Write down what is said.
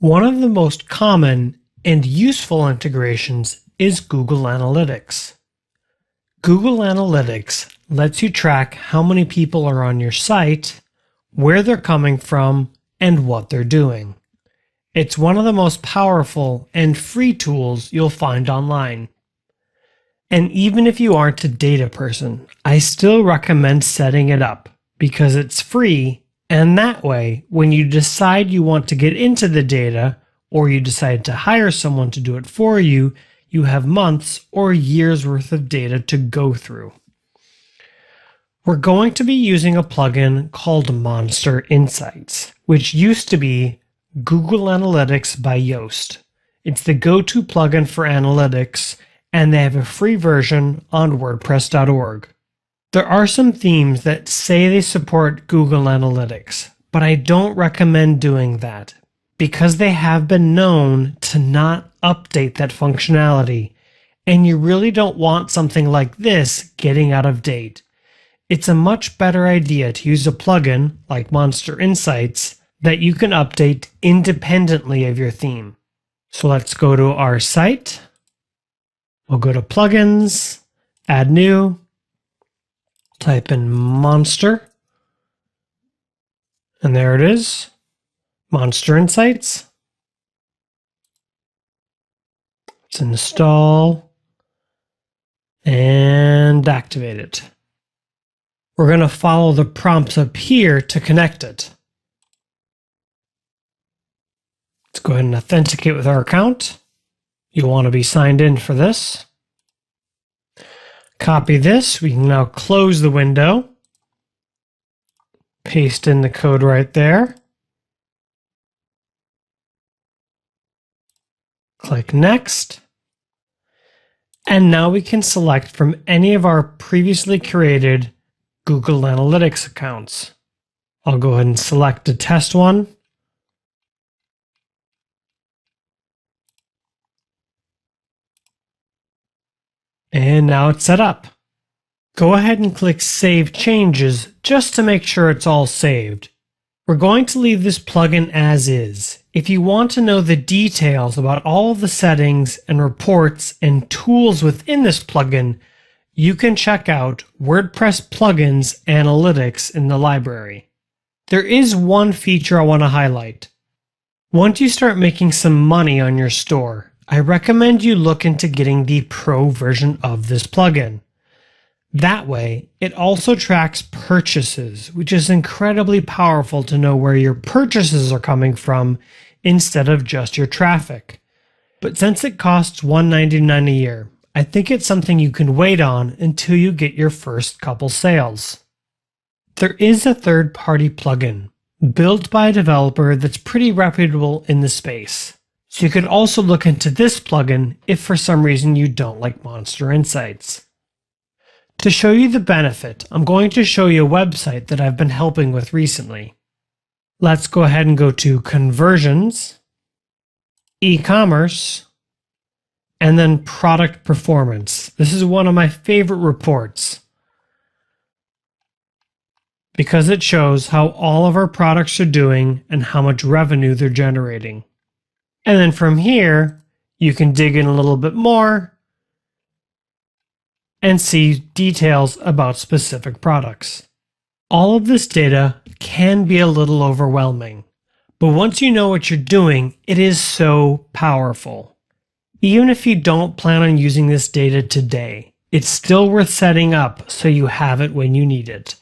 One of the most common and useful integrations is Google Analytics. Google Analytics lets you track how many people are on your site, where they're coming from, and what they're doing. It's one of the most powerful and free tools you'll find online. And even if you aren't a data person, I still recommend setting it up because it's free, and that way, when you decide you want to get into the data or you decide to hire someone to do it for you, you have months or years worth of data to go through. We're going to be using a plugin called Monster Insights, which used to be Google Analytics by Yoast. It's the go-to plugin for analytics, and they have a free version on WordPress.org. There are some themes that say they support Google Analytics, but I don't recommend doing that because they have been known to not update that functionality, and you really don't want something like this getting out of date. It's a much better idea to use a plugin like Monster Insights that you can update independently of your theme. So let's go to our site. We'll go to Plugins, Add New, type in Monster, and there it is, Monster Insights. Let's install and activate it. We're going to follow the prompts up here to connect it. Let's go ahead and authenticate with our account. You'll want to be signed in for this. Copy this. We can now close the window. Paste in the code right there. Click Next. And now we can select from any of our previously created Google Analytics accounts. I'll go ahead and select a test one. And now it's set up. Go ahead and click Save Changes just to make sure it's all saved. We're going to leave this plugin as is. If you want to know the details about all of the settings and reports and tools within this plugin, you can check out WordPress Plugins Analytics in the library. There is one feature I want to highlight. Once you start making some money on your store, I recommend you look into getting the Pro version of this plugin. That way, it also tracks purchases, which is incredibly powerful to know where your purchases are coming from instead of just your traffic. But since it costs $199 a year, I think it's something you can wait on until you get your first couple sales. There is a third-party plugin built by a developer that's pretty reputable in the space. So you could also look into this plugin if for some reason you don't like Monster Insights. To show you the benefit, I'm going to show you a website that I've been helping with recently. Let's go ahead and go to Conversions, E-commerce, and then Product Performance. This is one of my favorite reports because it shows how all of our products are doing and how much revenue they're generating. And then from here, you can dig in a little bit more and see details about specific products. All of this data can be a little overwhelming, but once you know what you're doing, it is so powerful. Even if you don't plan on using this data today, it's still worth setting up so you have it when you need it.